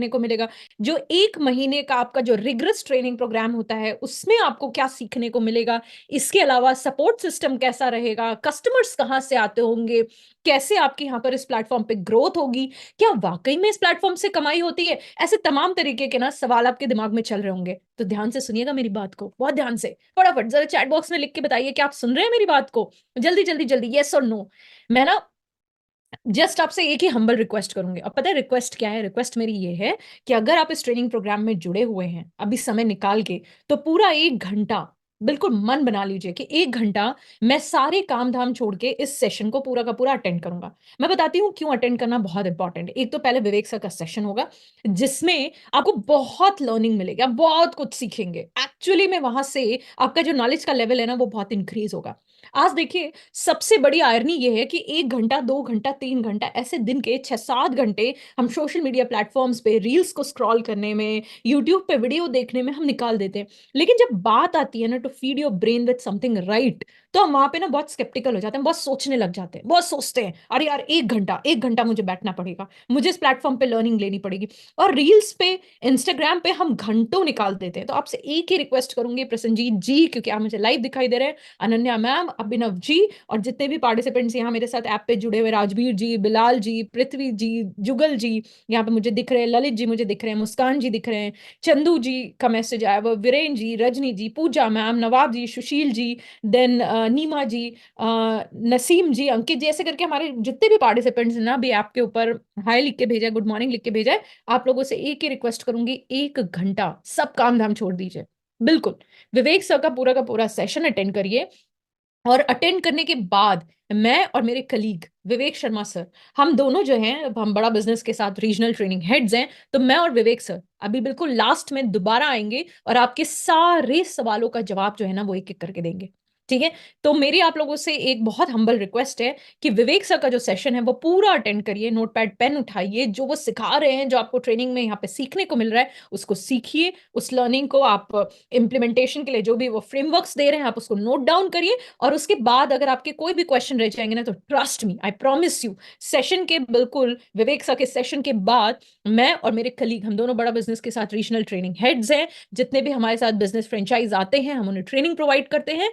सीखने को मिलेगा? जो 1 महीने का आपका जो रिगरस ट्रेनिंग प्रोग्राम होता है, उसमें आपको क्या सीखने को मिलेगा? इसके अलावा सपोर्ट सिस्टम कैसा रहेगा? कस्टमर्स कहाँ से आते होंगे? कैसे आपकी यहाँ पर इस प्लेटफ़ॉर्म पे ग्रोथ होगी? क्या वाक़ई में इस प्लेटफ़ॉर्म से कमाई होती है? ऐसे तमाम तरीके के ना सवाल आपके दिमाग में चल रहे होंगे। तो ध्यान से सुनिएगा मेरी बात को, बहुत ध्यान से। फटाफट ज़रा चैट बॉक्स में लिख के बताइए कि आप सुन रहे हैं मेरी बात को? जल्दी, जल्दी, जल्दी येस और नो। मैं ना जस्ट आपसे एक ही हम्बल रिक्वेस्ट करूँगी। अब पता है रिक्वेस्ट क्या है? रिक्वेस्ट मेरी ये है कि अगर आप इस ट्रेनिंग प्रोग्राम में जुड़े हुए हैं, अभी समय निकाल के, तो पूरा 1 घंटा बिल्कुल मन बना लीजिए कि 1 घंटा मैं सारे काम-धाम छोड़ के इस सेशन को पूरा का पूरा अटेंड करूँगा। मैं बताती हूँ क्यों अटेंड करना बहुत इम्पोर्टेंट है। एक तो पहले विवेक सर का सेशन होगा, जिसमें आपको बहुत लर्निंग मिलेगी, आप बहुत कुछ सीखेंगे। एक्चुअली में वहाँ से आपका जो नॉलेज का लेवल है ना, वो बहुत इंक्रीज़ होगा। आज देखिए सबसे बड़ी आयरनी ये है कि 1 घंटा, 2 घंटा, 3 घंटा ऐसे दिन के 6-7 घंटे हम सोशल मीडिया प्लेटफ़ॉर्म्स पे रील्स को स्क्रॉल करने में, यूट्यूब पे वीडियो देखने में हम निकाल देते हैं। लेकिन जब बात आती है ना to feed your brain with something right, तो हम वहाँ पे ना बहुत स्केप्टिकल हो जाते हैं, बहुत सोचने लग जाते हैं, बहुत सोचते हैं, "अरे यार 1 घंटा मुझे बैठना पड़ेगा, मुझे इस प्लेटफ़ॉर्म पे लर्निंग लेनी पड़ेगी।" और रील्स पे, इंस्टाग्राम पे हम घंटों निकाल देते हैं। तो आपसे एक ही रिक्वेस्ट करूँगी प्रसन्नजीत जी, क्योंकि आप मुझे लाइव दिखाई दे रहे हैं, अनन्या मैम, अभिनव जी और जितने भी पार्टिसिपेंट्स यहाँ मेरे साथ ऐप पे जुड़े हुए राजवीर जी, बिलाल जी, पृथ्वी जी, जुगल जी, यहाँ पे मुझे दिख रहे हैं, ललित जी मुझे दिख रहे हैं, मुस्कान जी दिख रहे हैं, चंदू जी का मैसेज आया हुआ, वीरेन जी, रजनी जी, पूजा मैम, नवाब जी, सुशील जी, देन नीमा जी, नसीम जी, अंकित जी, ऐसे करके हमारे जितने भी पार्टिसिपेंट्स हैं ना अभी ऐप के ऊपर हाय लिख के भेजा है, गुड मॉर्निंग लिख के भेजा है। आप लोगों से एक ही रिक्वेस्ट करूँगी, 1 घंटा सब काम-धाम छोड़ दीजिए। बिल्कुल, विवेक सर का पूरा सेशन अटेंड करिए और अटेंड करने के बाद मैं और मेरे कलीग विवेक शर्मा सर, हम दोनों जो हैं, अब हम बड़ा बिज़नेस के साथ रीजनल ट्रेनिंग हेड्स हैं, तो मैं और विवेक सर अभी बिल्कुल लास्ट में दोबारा आएँगे और आपके सारे सवालों का जवाब जो है ना, वो एक-एक करके देंगे। ठीक है? तो मेरी आप लोगों से एक बहुत हम्बल रिक्वेस्ट है कि विवेक सर का जो सेशन है, वो पूरा अटेंड करिए, नोटपैड, पेन उठाइए, जो वो सिखा रहे हैं, जो आपको ट्रेनिंग में यहाँ पे सीखने को मिल रहा है, उसको सीखिए, उस लर्निंग को आप इम्प्लीमेंटेशन के लिए जो भी वो फ्रेमवर्क्स दे रहे हैं, आप उसको नोट डाउन करिए और उसके बाद अगर आपके कोई भी क्वेश्चन रह जाएँगे ना, तो trust me, I promise you, session के बिल्कुल विवेक सर के सेशन के बाद मैं और मेरे कलीग, हम दोनों बड़ा बिज़नेस के साथ रीजनल ट्रेनिंग हेड्स हैं, जितने भी हमारे साथ बिज़नेस फ्रेंचाइज़ आते हैं, हम उन्हें ट्रेनिंग प्रोवाइड करते हैं।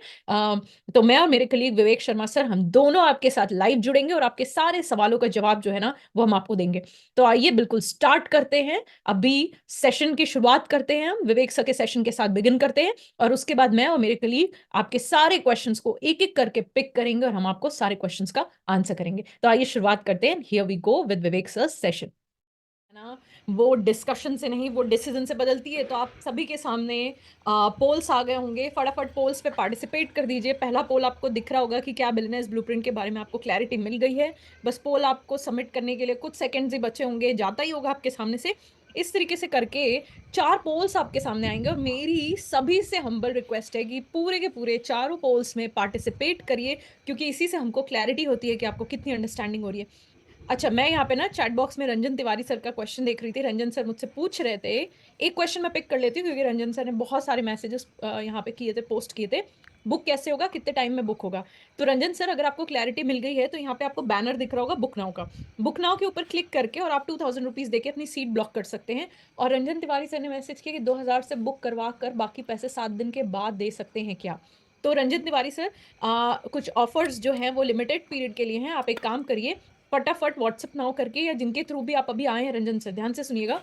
तो मैं और मेरे कलीग विवेक शर्मा सर, हम दोनों आपके साथ लाइव जुड़ेंगे और आपके सारे सवालों का जवाब जो है ना, वो हम आपको देंगे। तो आइए बिल्कुल स्टार्ट करते हैं। अभी सेशन की शुरुआत करते हैं हम, विवेक सर के सेशन के साथ बिगिन करते हैं और उसके बाद मैं और मेरे कलीग आपके सारे क्वेश्चंस को एक-एक करके पिक करेंगे और हम आपको सारे क्वेश्चंस का आंसर करेंगे। तो आइए शुरुआत करते हैं। Here we go with Vivek sir's session. है ना, वो डिस्कशन से नहीं, वो डिसीजन से बदलती है। तो आप सभी के सामने पोल्स आ गए होंगे, फटाफट पोल्स पे पार्टिसिपेट कर दीजिए। पहला पोल आपको दिख रहा होगा कि क्या बिलियनेयर्स ब्लूप्रिंट के बारे में आपको क्लैरिटी मिल गई है। बस पोल आपको सबमिट करने के लिए कुछ सेकंड्स ही बचे होंगे, जाता ही होगा आपके सामने से। इस तरीके से करके 4 पोल्स आपके सामने आएँगे और मेरी सभी से हम्बल रिक्वेस्ट है कि पूरे के पूरे चारों पोल्स में पार्टिसिपेट करिए, क्योंकि इसी से हमको क्लैरिटी होती है कि आपको कितनी अंडरस्टैंडिंग हो रही है। अच्छा, मैं यहाँ पे ना चैट बॉक्स में रंजन तिवारी सर का क्वेश्चन देख रही थी। रंजन सर मुझसे पूछ रहे थे, एक क्वेश्चन मैं पिक कर लेती हूँ क्योंकि रंजन सर ने बहुत सारे मैसेजेस यहाँ पे किए थे, पोस्ट किए थे। बुक कैसे होगा? कितने टाइम में बुक होगा? तो रंजन सर, अगर आपको क्लैरिटी मिल गई है तो यहाँ पे आपको बैनर दिख रहा होगा बुक नाउ का। बुक नाउ के ऊपर क्लिक करके और आप 2000 रुपीज़ देके अपनी सीट ब्लॉक कर सकते हैं। और रंजन तिवारी सर ने मैसेज किया कि 2000 से बुक करवा कर बाकी पैसे 7 दिन के बाद दे सकते हैं क्या? तो रंजन तिवारी सर, कुछ ऑफर्स जो हैं वो लिमिटेड पीरियड के लिए हैं। आप एक काम करिए, फटाफट व्हाट्सएप नाउ करके या जिनके थ्रू भी आप अभी आए हैं रंजन सर, ध्यान से सुनिएगा,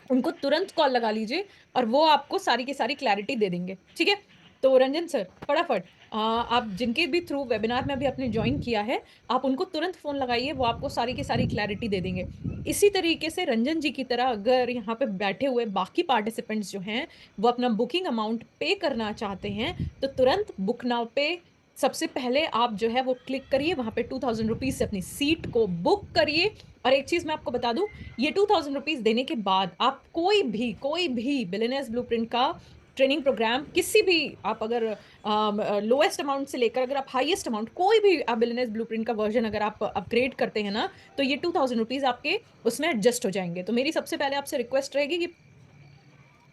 उनको तुरंत कॉल लगा लीजिए और वो आपको सारी की सारी क्लैरिटी दे देंगे, ठीक है? तो रंजन सर, फटाफट आप जिनके भी थ्रू वेबिनार में अभी आपने जॉइन किया है, आप उनको तुरंत फ़ोन लगाइए, वो आपको सारी की सारी क्लैरिटी दे देंगे। इसी तरीके से रंजन जी की तरह अगर यहाँ पे बैठे हुए बाकी पार्टिसिपेंट्स जो हैं, वो अपना बुकिंग अमाउंट पे करना चाहते हैं, तो तुरंत बुक नाउ पे सबसे पहले आप जो है वो क्लिक करिए, वहाँ पे 2000 रुपीज़ से अपनी सीट को बुक करिए। और एक चीज़ मैं आपको बता दूँ, ये 2000 रुपीज़ देने के बाद आप कोई भी बिलियनियर्स ब्लूप्रिंट का ट्रेनिंग प्रोग्राम किसी भी, आप अगर लोएस्ट अमाउंट से लेकर अगर आप हाईएस्ट अमाउंट कोई भी आप बिलियनियर्स ब्लूप्रिंट का वर्जन अगर आप अपग्रेड करते हैं ना, तो ये 2000 रुपीज़ आपके उसमें एडजस्ट हो जाएँगे। तो मेरी सबसे पहले आपसे रिक्वेस्ट रहेगी कि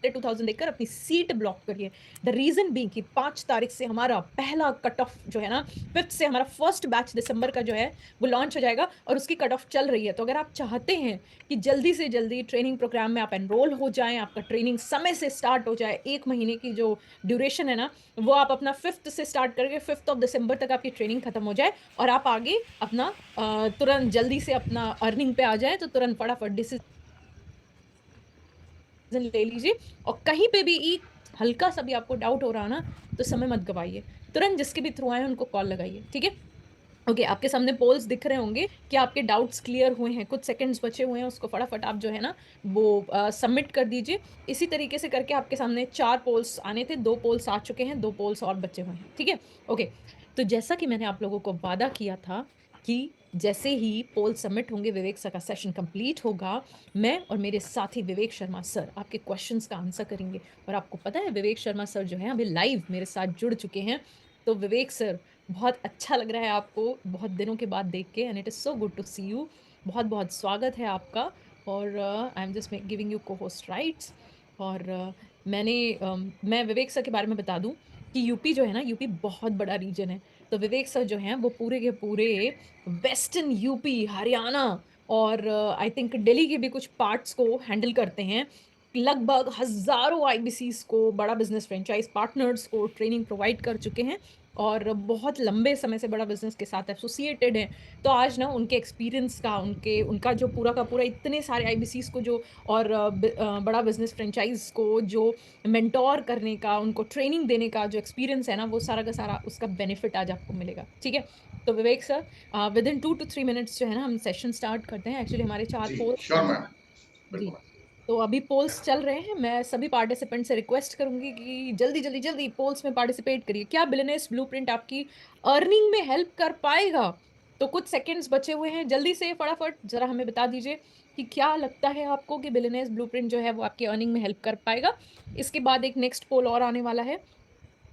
52,000 देखकर अपनी सीट ब्लॉक करिए। द रीजन बीइंग कि 5 तारीख से हमारा पहला कट ऑफ जो है ना, 5th से हमारा फर्स्ट बैच दिसंबर का जो है वो लॉन्च हो जाएगा और उसकी कट ऑफ चल रही है। तो अगर आप चाहते हैं कि जल्दी से जल्दी ट्रेनिंग प्रोग्राम में आप एनरोल हो जाएं, आपका ट्रेनिंग समय से स्टार्ट हो जाए, 1 महीने की जो ड्यूरेशन है ना, वो आप अपना 5th से स्टार्ट करके 5th ऑफ दिसंबर तक आपकी ट्रेनिंग खत्म हो जाए और आप आगे अपना तुरंत जल्दी से अपना अर्निंग पे आ जाए, तो तुरंत फटाफट डिसीजन ले लीजिए। और कहीं पे भी एक हल्का सा भी आपको डाउट हो रहा ना, तो समय मत गवाइए, तुरंत जिसके भी थ्रू आए उनको कॉल लगाइए, ठीक है। ओके, आपके सामने पोल्स दिख रहे होंगे कि आपके डाउट्स क्लियर हुए हैं, कुछ सेकंड्स बचे हुए हैं, उसको फटाफट आप जो है ना वो सबमिट कर दीजिए। इसी तरीके से करके आपके सामने 4 पोल्स आने थे, 2 पोल्स आ चुके हैं, 2 पोल्स और बचे हुए हैं, ठीक है। ओके, तो जैसा कि मैंने आप लोगों को वादा किया था कि जैसे ही पोल सबमिट होंगे, विवेक सर का सेशन कंप्लीट होगा, मैं और मेरे साथी विवेक शर्मा सर आपके क्वेश्चंस का आंसर करेंगे। और आपको पता है विवेक शर्मा सर जो है अभी लाइव मेरे साथ जुड़ चुके हैं। तो विवेक सर, बहुत अच्छा लग रहा है आपको बहुत दिनों के बाद देख के, and it is so good to see you. बहुत बहुत स्वागत है आपका। और I am just giving you को होस्ट राइट्स। और मैं विवेक सर के बारे में बता दूं कि यूपी जो है ना, यूपी बहुत बड़ा रीजन है। तो विवेक सर जो हैं वो पूरे के पूरे वेस्टर्न यूपी, हरियाणा और आई थिंक दिल्ली के भी कुछ पार्ट्स को हैंडल करते हैं। लगभग हजारों आईबीसीज को, बड़ा बिजनेस फ्रेंचाइज पार्टनर्स को ट्रेनिंग प्रोवाइड कर चुके हैं और बहुत लंबे समय से बड़ा बिजनेस के साथ एसोसिएटेड हैं। तो आज ना उनके एक्सपीरियंस का, उनका जो पूरा का पूरा इतने सारे आईबीसीज को जो और बड़ा बिजनेस फ्रेंचाइज को जो मेंटोर करने का, उनको ट्रेनिंग देने का जो एक्सपीरियंस है ना, वो सारा का सारा उसका बेनिफिट आज आपको मिलेगा, ठीक है। तो विवेक sir, with in 2 to 3 minutes जो है ना हम सेशन स्टार्ट करते हैं। एक्चुअली हमारे 4 जी पोल्स श्योर हैं। मैम, जी, बिल्कुल। तो अभी पोल्स चल रहे हैं। मैं सभी पार्टिसिपेंट से रिक्वेस्ट करूंगी कि जल्दी जल्दी जल्दी पोल्स में पार्टिसिपेट करिए। क्या बिजनेस ब्लूप्रिंट आपकी अर्निंग में हेल्प कर पाएगा? तो कुछ सेकंड्स बचे हुए हैं, जल्दी से फटाफट जरा हमें बता दीजिए कि क्या लगता है आपको कि बिजनेस ब्लूप्रिंट जो है वो आपकी अर्निंग में हेल्प कर पाएगा। इसके बाद एक नेक्स्ट पोल और आने वाला है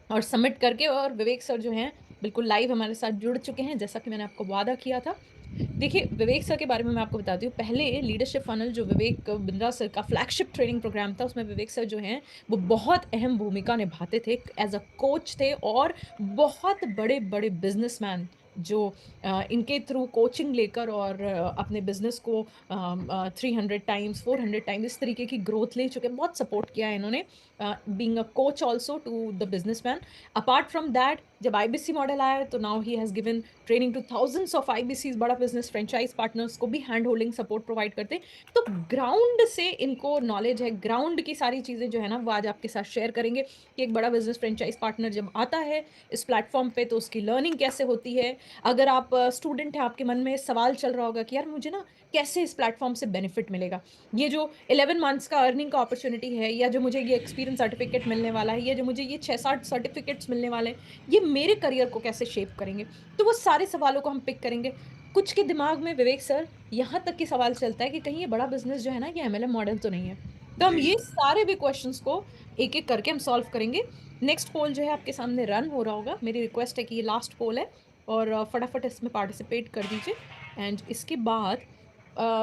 और सबमिट करके, और विवेक सर जो हैं बिल्कुल लाइव हमारे साथ जुड़ चुके हैं जैसा कि मैंने आपको वादा किया था। देखिए, विवेक सर के बारे में मैं आपको बताती हूँ। पहले लीडरशिप फनल जो विवेक बिंद्रा सर का फ्लैगशिप ट्रेनिंग प्रोग्राम था, उसमें विवेक सर जो हैं वो बहुत अहम भूमिका निभाते थे, एज अ कोच थे। और बहुत बड़े बड़े बिजनेसमैन जो इनके थ्रू कोचिंग लेकर और अपने बिजनेस को 300 टाइम्स 400 टाइम्स इस तरीके की ग्रोथ ले चुके हैं। बहुत सपोर्ट किया है इन्होंने, being a coach also to the businessman. Apart from that, जब आईबीसी मॉडल आया तो now he has given training to thousands of IBCs, बड़ा बिजनेस फ्रेंचाइज पार्टनर्स को भी हैंड होल्डिंग सपोर्ट प्रोवाइड करते हैं। तो ग्राउंड से इनको नॉलेज है, ग्राउंड की सारी चीजें जो है ना वो आज आपके साथ शेयर करेंगे कि एक बड़ा बिजनेस फ्रेंचाइज पार्टनर जब आता है इस प्लेटफॉर्म पे तो उसकी लर्निंग कैसे होती है। अगर आप स्टूडेंट हैं, आपके मन में सवाल चल रहा होगा कि यार मुझे ना कैसे इस प्लेटफॉर्म से बेनिफिट मिलेगा, ये जो 11 मंथ्स का अर्निंग का अपॉर्चुनिटी है, या जो मुझे ये एक्सपीरियंस सर्टिफिकेट मिलने वाला है, या जो मुझे ये 6-7 सर्टिफिकेट्स मिलने वाले हैं, ये मेरे करियर को कैसे शेप करेंगे। तो वो सारे सवालों को हम पिक करेंगे। कुछ के दिमाग में विवेक सर यहाँ तक कि सवाल चलता है कि कहीं ये बड़ा बिजनेस जो है ना ये एमएलएम मॉडल तो नहीं है। तो हम जी ये सारे भी क्वेश्चंस को एक एक करके हम सॉल्व करेंगे। नेक्स्ट पोल जो है आपके सामने रन हो रहा होगा। मेरी रिक्वेस्ट है कि ये लास्ट पोल है और फटाफट इसमें पार्टिसिपेट कर दीजिए। एंड इसके बाद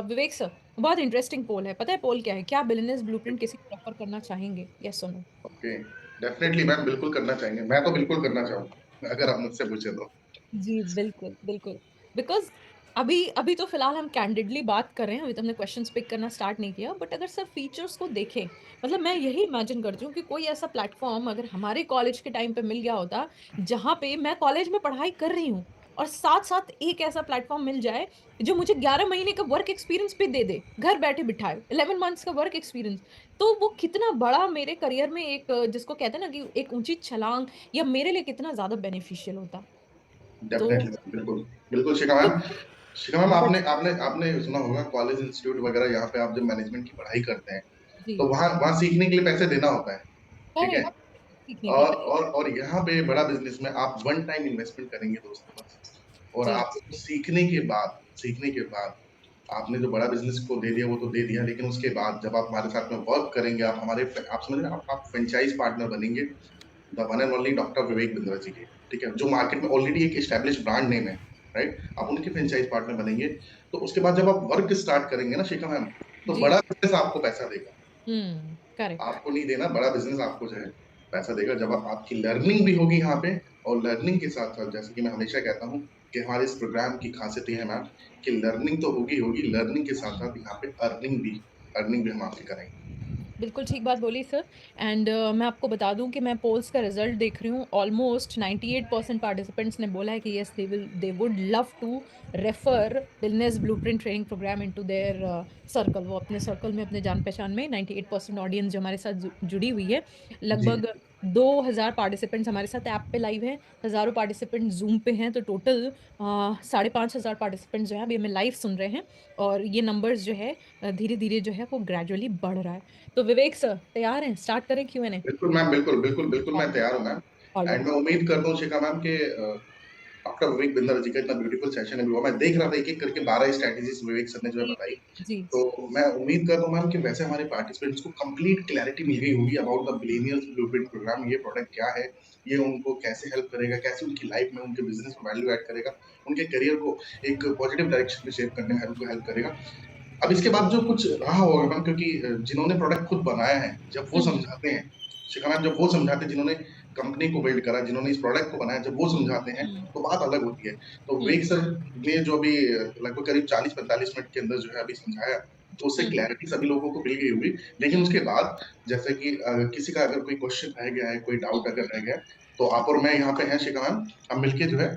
विवेक सर, बहुत इंटरेस्टिंग पोल है। पता है पोल क्या है? क्या बिजनेस ब्लूप्रिंट किसी को रेफर करना चाहेंगे, यस और नो? ओके, डेफिनेटली मैम, बिल्कुल करना चाहेंगे। मैं तो बिल्कुल करना चाहूंगा अगर आप मुझसे पूछे तो। जी, बिल्कुल, बिल्कुल। बिकॉज़ अभी अभी तो फिलहाल हम कैंडिडली बात कर रहे हैं, अभी तो हमने क्वेश्चंस पिक करना स्टार्ट नहीं किया। बट अगर सिर्फ फीचर्स को देखें, मतलब मैं यही इमेजिन करती हूँ कि कोई ऐसा प्लेटफ़ॉर्म अगर हमारे कॉलेज के टाइम पे मिल गया होता, जहाँ पे मैं कॉलेज में पढ़ाई कर रही हूँ और साथ-साथ एक ऐसा प्लेटफ़ॉर्म मिल जाए, जो मुझे 11 महीने का वर्क एक्सपीरियंस भी दे दे, घर बैठे बिठाए, 11 मंथ्स का वर्क एक्सपीरियंस। तो वो कितना बड़ा मेरे करियर में एक जिसको कहते हैं ना कि एक ऊँची छलांग, या मेरे लिए कितना ज़्यादा बेनिफिशियल होता। तो डेफिनेटली मैम, बिल्कुल। बिल्कुल शिखा तो मैम। शिखा मैम, बट आपने आपने आपने सुना होगा कॉलेज इंस्टीट्यूट वगैरह, यहाँ पे आप जब मैनेजमेंट की पढ़ाई करते हैं जी, तो वहाँ वहाँ सीखने के लिए पैसे देना होता है। ठीक है। करेक्ट, सीखने के लिए और यहाँ पे बड़ा बिजनेस में आप वन टाइम इन्वेस्टमेंट करेंगे दोस्तों बस। और जी, आप सीखने के बाद आपने जो बड़ा बिजनेस को दे दिया वो तो दे दिया, लेकिन उसके बाद जब आप हमारे साथ में वर्क करेंगे, आप समझ रहे हैं, आप फ्रेंचाइज पार्टनर बनेंगे the one and only doctor Vivek Bindra ji के। ठीक है, जो मार्केट में ऑलरेडी एक एस्टेब्लिश ब्रांड नेम है, राइट। आप उनके फ्रेंचाइज पार्टनर बनेंगे। तो उसके बाद जब आप वर्क स्टार्ट करेंगे ना शिखा मैम, तो जी, बड़ा बिजनेस आपको पैसा देगा। करेक्ट। आपको नहीं देना, बड़ा बिजनेस आपको जो है पैसा देगा जब आपकी लर्निंग भी होगी यहाँ पे। और लर्निंग के साथ साथ जैसे कि मैं हमेशा कहता हूँ कि हमारे इस प्रोग्राम की खासियत ये है मैम कि लर्निंग तो होगी होगी, लर्निंग के साथ साथ यहाँ पे अर्निंग भी हम आपकी कराएंगे। बिल्कुल ठीक बात बोली सर। एंड मैं आपको बता दूं कि मैं पोल्स का रिजल्ट देख रही हूँ, ऑलमोस्ट 98% पार्टिसिपेंट्स ने बोला है कि yes they would love to refer business blueprint training program into their circle. वो अपने सर्कल में, अपने जान पहचान में 98% ऑडियंस जो हमारे साथ जुड़ी हुई है, जी लगभग 2000 पार्टिसिपेंट्स हमारे साथ ऐप पे लाइव हैं, हजारों पार्टिसिपेंट जूम पे हैं, तो टोटल 5500 पार्टिसिपेंट्स जो है अभी हमें लाइव सुन रहे हैं। और ये नंबर्स जो है धीरे धीरे जो है वो ग्रेजुअली बढ़ रहा है। तो विवेक सर तैयार हैं, स्टार्ट करें Q&A? बिल्कुल मैम, बिल्कुल बिल्कुल बिल्कुल मैं तैयार हूँ मैम। And alright. मैं उम्मीद करता हूँ शिखा मैम के डॉक्टर विवेक बिंदर जी का इतना ब्यूटीफुल सेशन है, वो मैं देख रहा था एक एक करके 12 स्ट्रेटेजीज विवेक सर ने जो है जी बताई। जी तो मैं उम्मीद करता हूँ मैम कि वैसे हमारे पार्टिसिपेंट्स को कंप्लीट क्लैरिटी मिल गई होगी about the billionaires blueprint program. ये प्रोडक्ट क्या है, ये उनको कैसे हेल्प करेगा, कैसे उनकी लाइफ में उनके बिजनेस में वैल्यू ऐड करेगा, उनके करियर को एक पॉजिटिव डायरेक्शन में शेप करने में हेल्प करेगा। अब इसके बाद जो कुछ रहा होगा मैम, क्योंकि जिन्होंने प्रोडक्ट खुद बनाया है जब वो हम्म समझाते हैं, शिखा मैम जब वो समझाते हैं, जिन्होंने कंपनी को बिल्ड करा, जिन्होंने इस प्रोडक्ट को बनाया, जब वो समझाते हैं हम्म तो बात अलग होती है। तो हम्म विवेक सर ने जो अभी लगभग करीब 40-45 मिनट के अंदर जो है अभी समझाया, तो उससे हम्म क्लैरिटी सभी लोगों को मिल गई होगी। लेकिन उसके बाद जैसे कि किसी का अगर कोई क्वेश्चन रह गया है, कोई डाउट अगर रह गया है, तो आप और मैं यहाँ पे हैं शिखा मैम, हम मिलके जो है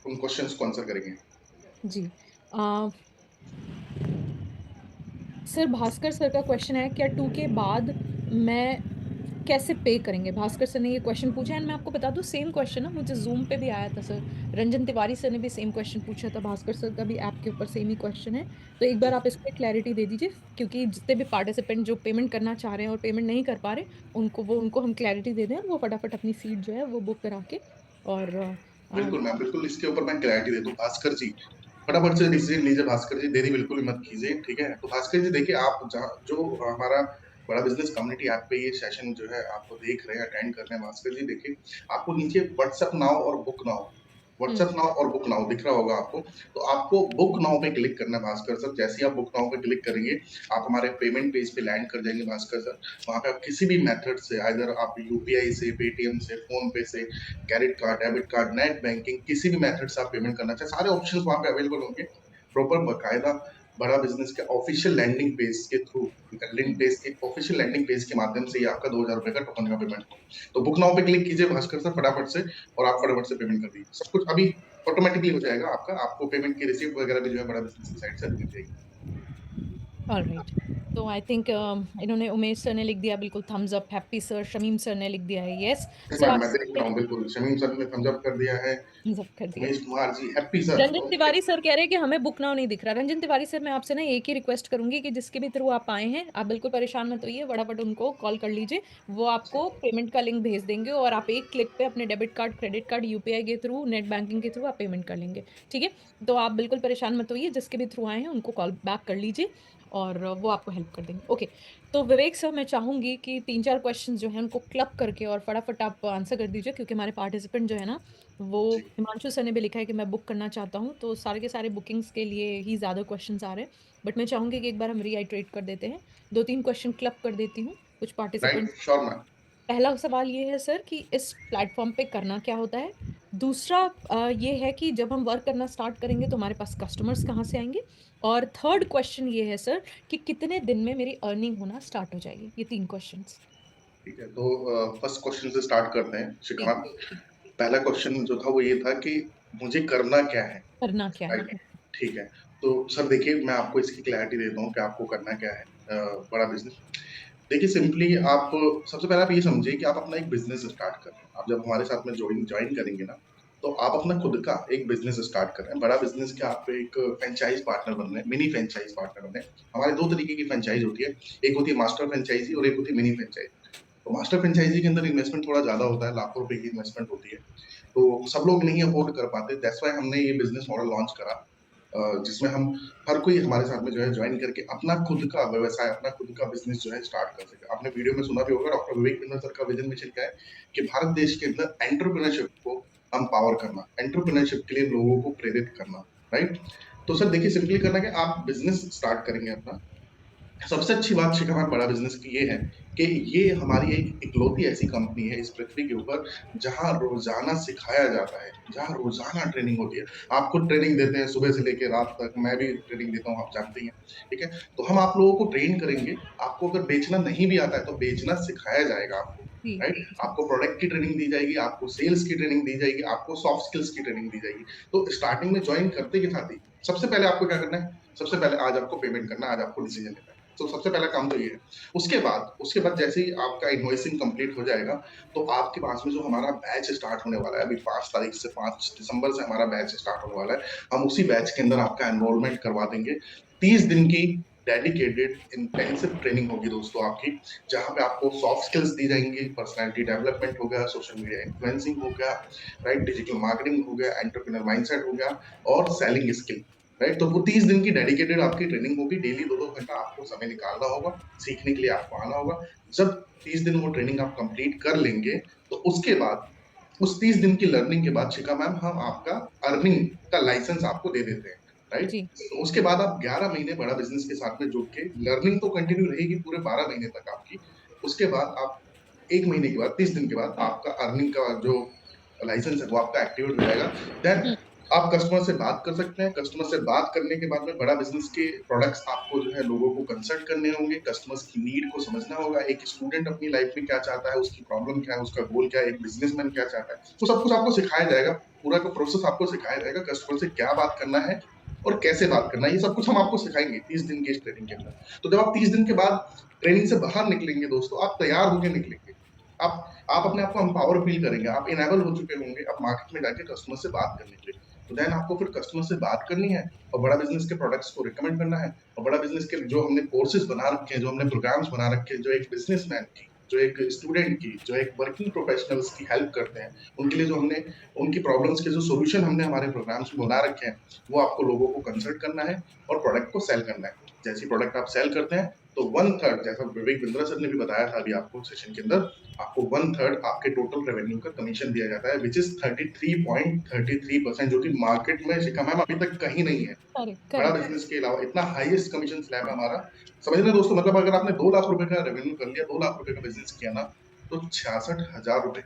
उन क्वेश्चंस को आंसर करेंगे। जी। आ, सर भास्कर सर का क्वेश्चन है, क्या 2 के बाद मैं कैसे पे करेंगे? भास्कर सर ने ये क्वेश्चन पूछा है। एंड मैं आपको बता दूं, सेम क्वेश्चन ना मुझे जूम पे भी आया था सर। रंजन तिवारी सर ने भी सेम क्वेश्चन पूछा था, भास्कर सर का भी ऐप के ऊपर सेम ही क्वेश्चन है। तो एक बार आप इस पे क्लैरिटी दे दीजिए, क्योंकि जितने भी पार्टिसिपेंट जो पेमेंट करना चाह रहे हैं और पेमेंट नहीं कर पा रहे, उनको हम क्लैरिटी दे दें, और वो फटाफट अपनी सीट जो है वो बुक करा के और बिल्कुल मैम, बिल्कुल इसके ऊपर मैं क्लैरिटी दे दूं। भास्कर जी फटाफट से डिसीजन लीजिए, भास्कर जी देरी बिल्कुल भी मत कीजिए, ठीक है? तो भास्कर जी देखिए, आप जो हमारा बड़ा बिजनेस कम्युनिटी ऐप पे ये सेशन जो है आपको देख रहे हैं, अटेंड कर रहे हैं, भास्कर जी देखिए, आपको नीचे व्हाट्सएप नाउ और बुक नाउ, हम्म व्हाट्सएप नाउ और बुक नाउ दिख रहा होगा आपको। तो आपको बुक नाउ पे क्लिक करना है भास्कर सर। जैसे ही आप बुक नाउ पे क्लिक करेंगे, आप हमारे पेमेंट पेज पे लैंड कर जाएंगे भास्कर सर। वहां पे आप किसी भी मेथड से, आइदर आप यूपीआई से, पेटीएम से, फोन पे से, credit card, debit card, net banking, किसी भी मेथड से आप पेमेंट करना चाहें, सारे ऑप्शंस वहां पे अवेलेबल होंगे। प्रॉपर बकायदा बड़ा बिजनेस के ऑफिशियल लैंडिंग पेज के थ्रू, लिंक पेज के ऑफिशियल लैंडिंग पेज के माध्यम से ही आपका 2000 रुपए का टोकन का पेमेंट हो। तो बुक नाउ पे क्लिक कीजिए भास्कर सर फटाफट से, और आप फटाफट से पेमेंट कर दीजिए। सब कुछ अभी ऑटोमेटिकली हो जाएगा आपका, आपको पेमेंट की रिसीप्ट वगैरह भी जो है बड़ा बिजनेस की साइड से मिल जाएगी। ऑलराइट। तो आई थिंक इन्होंने, उमेश सर ने लिख दिया बिल्कुल thumbs up, happy sir, Shamim sir ने लिख दिया है यस। सर मैं आप देख रहा हूँ, बिल्कुल शमीम सर ने थम्स अप कर दिया है। thumbs up कर दिया। Umesh Kumar ji happy sir, Ranjan okay. Tiwari sir कह रहे हैं कि हमें बुक नाउ नहीं दिख रहा। रंजन तिवारी सर, मैं आपसे ना एक ही रिक्वेस्ट करूंगी कि जिसके भी थ्रू आप आए हैं, आप बिल्कुल परेशान मत होइए, फटाफट उनको कॉल कर लीजिए। वो आपको पेमेंट का लिंक भेज देंगे और आप एक क्लिक पे अपने debit card, credit card, UPI के थ्रू, नेट बैंकिंग के थ्रू आप पेमेंट कर लेंगे। ठीक है? तो आप बिल्कुल परेशान मत होइए, जिसके भी थ्रू आए हैं उनको कॉल बैक कर लीजिए और वो आपको हेल्प कर देंगे। ओके। तो विवेक सर, मैं चाहूंगी कि 3-4 क्वेश्चन जो है उनको क्लब करके और फटाफट आप आंसर कर दीजिए, क्योंकि हमारे पार्टिसिपेंट जो है ना, वो जी हिमांशु सर ने भी लिखा है कि मैं बुक करना चाहता हूँ, तो सारे के सारे बुकिंग्स के लिए ही ज़्यादा क्वेश्चंस आ रहे हैं। बट मैं चाहूंगी कि एक बार हम रीआइट्रेट कर देते हैं, 2-3 क्वेश्चन क्लब कर देती हूँ कुछ राइट, पार्टिसिपेंट। Sure ma'am. पहला सवाल ये है सर कि इस प्लेटफॉर्म पे करना क्या होता है। दूसरा ये है कि जब हम वर्क करना स्टार्ट करेंगे तो हमारे पास कस्टमर्स कहाँ से आएंगे। और थर्ड क्वेश्चन ये है सर कि कितने दिन में मेरी अर्निंग होना स्टार्ट हो जाएगी। ये 3 क्वेश्चंस। ठीक है, तो फर्स्ट क्वेश्चन से स्टार्ट करते हैं शिखा जी। मैम। पहला क्वेश्चन जो था वो ये था कि मुझे करना क्या है, करना क्या है? राइट? ठीक है, तो सर देखिए मैं आपको इसकी क्लैरिटी देता हूँ कि आपको करना क्या है। बड़ा बिजनेस, देखिए सिंपली आप सबसे पहले आप ये समझिए कि आप अपना एक बिजनेस स्टार्ट कर रहे हैं। आप जब हमारे साथ में ज्वाइन ज्वाइन करेंगे ना, तो आप अपना खुद का एक बिजनेस स्टार्ट कर रहे हैं। बड़ा बिजनेस क्या, आप एक फ्रेंचाइज पार्टनर बन रहे हैं, मिनी फ्रेंचाइज पार्टनर बन रहे हैं। हमारे दो तरीके की फ्रेंचाइज होती है, एक होती है मास्टर फ्रेंचाइजी और एक होती है मिनी फ्रेंचाइज। तो मास्टर फ्रेंचाइजी के अंदर इन्वेस्टमेंट थोड़ा ज्यादा होता है, लाखों रुपए की इन्वेस्टमेंट होती है, तो सब लोग नहीं अफोर्ड कर पाते। दैट्स व्हाई हमने ये बिजनेस मॉडल लॉन्च करा, जिसमें हम हर कोई हमारे साथ में जो है ज्वाइन करके अपना खुद का व्यवसाय, अपना खुद का बिजनेस जो है स्टार्ट कर सके। आपने वीडियो में सुना भी होगा, डॉक्टर विवेक बिंदर सर का विजन मिशन क्या है कि भारत देश के अंदर एंटरप्रेन्योरशिप को हम पावर करना, एंटरप्रेन्योरशिप के लिए लोगों को प्रेरित करना, राइट? तो सर देखिए सिंपली करना कि आप बिजनेस स्टार्ट करेंगे अपना, सबसे अच्छी बात शिखा मैम बड़ा बिजनेस की ये है कि ये हमारी एक इकलौती ऐसी कंपनी है इस पृथ्वी के ऊपर जहां रोजाना सिखाया जाता है, जहां रोजाना ट्रेनिंग होती है। आप खुद ट्रेनिंग देते हैं सुबह से लेकर रात तक, मैं भी ट्रेनिंग देता हूँ, आप जानते ही हैं। ठीक है, तो हम आप लोगों को ट्रेन करेंगे। आपको अगर बेचना नहीं भी आता है तो बेचना सिखाया जाएगा आपको। जी राइट, जी आपको प्रोडक्ट की ट्रेनिंग दी जाएगी, आपको सेल्स की ट्रेनिंग दी जाएगी, आपको सॉफ्ट स्किल्स की ट्रेनिंग दी जाएगी। तो स्टार्टिंग में ज्वाइन करते के साथ ही सबसे पहले आपको क्या करना है, सबसे पहले आज आपको पेमेंट करना है, आज आपको डिसीजन लेना है। तो सबसे पहला काम तो ये है। उसके बाद जैसे ही आपका इन्वॉइसिंग कंप्लीट हो जाएगा, तो आपके पास में जो हमारा बैच स्टार्ट होने वाला है, अभी 5 तारीख से 5 दिसंबर से हमारा बैच स्टार्ट होने वाला है। हम उसी बैच के अंदर आपका एनरोलमेंट करवा देंगे। 30 दिन की डेडिकेटेड इंटेंसिव ट्रेनिंग होगी दोस्तों आपकी, जहां पे आपको सॉफ्ट स्किल्स दी जाएंगी, पर्सनैलिटी डेवलपमेंट हो गया, सोशल मीडिया इन्फ्लुएंसिंग हो गया, राइट, डिजिटल मार्केटिंग हो गया, एंटरप्रेन्योर माइंडसेट हो गया और सेलिंग स्किल। राइट, तो वो 30 दिन की डेडिकेटेड आपकी ट्रेनिंग होगी। डेली 2-2 घंटा आपको समय निकालना होगा, सीखने के लिए आपको आना होगा। जब 30 दिन वो ट्रेनिंग आप कंप्लीट कर लेंगे, तो उसके बाद उस 30 दिन की लर्निंग के बाद शिखा मैम हम आपका अर्निंग का लाइसेंस आपको दे देते हैं। राइट, जी तो उसके बाद आप 11 महीने बड़ा बिजनेस के साथ में जुड़ के लर्निंग तो कंटिन्यू रहेगी पूरे 12 महीने तक आपकी। उसके बाद आप 1 महीने के बाद 30 दिन के बाद आपका अर्निंग का जो लाइसेंस है वो आपका एक्टिवेट हो जाएगा। देन हम्म, आप कस्टमर से बात कर सकते हैं। कस्टमर से बात करने के बाद में बड़ा बिजनेस के प्रोडक्ट्स आपको जो है लोगों को कंसल्ट करने होंगे, कस्टमर्स की नीड को समझना होगा। एक स्टूडेंट अपनी लाइफ में क्या चाहता है, उसकी प्रॉब्लम क्या है, उसका गोल क्या है, एक बिजनेसमैन क्या चाहता है, तो सब कुछ आपको सिखाया जाएगा। पूरा का प्रोसेस आपको सिखाया जाएगा, कस्टमर से क्या बात करना है और कैसे बात करना है, ये सब कुछ हम आपको सिखाएंगे 30 दिन की इस ट्रेनिंग के अंदर। तो जब आप 30 दिन के बाद ट्रेनिंग से बाहर निकलेंगे दोस्तों, आप तैयार होकर निकलेंगे। आप अपने आप को एम्पावर फील करेंगे, आप इनेबल हो चुके होंगे अब मार्केट में जाके कस्टमर से बात करने के लिए। तो देन आपको फिर कस्टमर से बात करनी है और बड़ा बिजनेस के प्रोडक्ट्स को रिकमेंड करना है। और बड़ा बिजनेस के जो हमने कोर्सेज बना रखे हैं, जो हमने प्रोग्राम्स बना रखे हैं, जो एक बिजनेसमैन की, जो एक स्टूडेंट की, जो एक वर्किंग प्रोफेशनल्स की हेल्प करते हैं, उनके लिए जो हमने उनकी प्रॉब्लम्स के जो सोल्यूशन हमने हमारे प्रोग्राम्स में बना रखे हैं, वो आपको लोगों को कंसल्ट करना है और प्रोडक्ट को सेल करना है। जैसे प्रोडक्ट आप सेल करते हैं, तो 1/3, जैसा विवेक बिंद्रा सर ने भी बताया था अभी आपको सेशन के अंदर, आपको 1/3 आपके टोटल रेवेन्यू का कमीशन दिया जाता है, विच इज 33.33%, जो कि मार्केट में शिखा मैम अभी तक कहीं नहीं है। करेक्ट बड़ा करेक्ट बिजनेस के अलावा इतना हाईएस्ट कमीशन स्लैब है हमारा। समझ रहे हैं दोस्तों, मतलब अगर आपने 2 लाख रुपए का रेवेन्यू कर लिया, 2 लाख रुपए का बिजनेस किया ना, तो 66,000 रुपए,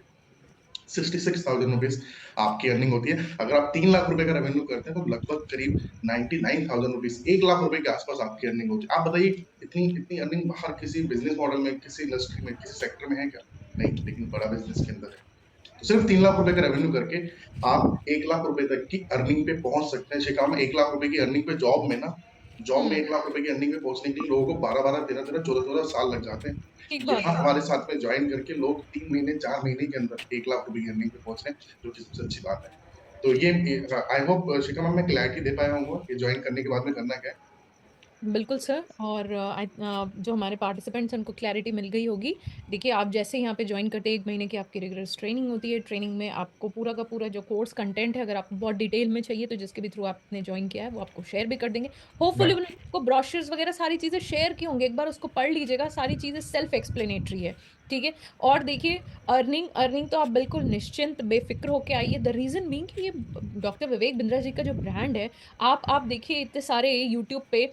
66,000 रुपीज आपकी अर्निंग होती है। अगर आप 3 लाख रुपए का रेवेन्यू करते हैं तो लगभग करीब 99,000 रुपीज, 1 लाख रुपए के आसपास आपकी अर्निंग होती है। आप बताइए, इतनी इतनी अर्निंग बाहर किसी बिजनेस मॉडल में, किसी इंडस्ट्री में, किसी सेक्टर में है क्या? नहीं, लेकिन बड़ा बिजनेस के अंदर है। तो सिर्फ 3 लाख रुपए का रेवेन्यू करके आप 1 लाख रुपए तक की अर्निंग पे पहुंच सकते हैं। शिखा में 1 लाख रुपए की अर्निंग पे जॉब में हम्म 1 लाख रुपए की अर्निंग पे पहुंचने के लिए लोगों को 12-12, 13-13, 14-14 साल लग जाते हैं। ठीक बात यहाँ है हमारे साथ में ज्वाइन करके लोग 3 महीने, 4 महीने के अंदर 1 लाख रुपए की अर्निंग पे पहुंच रहे हैं, जो कि सबसे अच्छी बात है। तो ये आई होप शिखा मैम मैं क्लैरिटी दे पाया हूँ कि ज्वाइन करने के बाद में करना क्या है। बिल्कुल सर और जो हमारे पार्टिसिपेंट्स हैं उनको क्लैरिटी मिल गई होगी। देखिए आप जैसे यहाँ पे ज्वाइन करते हैं 1 महीने की आपकी रिगरस ट्रेनिंग होती है। ट्रेनिंग में आपको पूरा का पूरा जो कोर्स कंटेंट है, अगर आपको बहुत डिटेल में चाहिए तो जिसके भी थ्रू आपने ज्वाइन किया है वो आपको शेयर भी कर देंगे। होपफुली राइट, उन्होंने आपको ब्रोशर्स वगैरह सारी चीज़ें शेयर की होंगी, एक बार उसको पढ़ लीजिएगा, सारी चीज़ें सेल्फ एक्सप्लेनेटरी है। ठीक है। और देखिए अर्निंग अर्निंग तो आप बिल्कुल निश्चिंत बेफिक्र होके आइए। द रीज़न बीइंग कि ये डॉक्टर विवेक बिंद्रा जी का जो ब्रांड है, आप देखिए इतने सारे यूट्यूब पे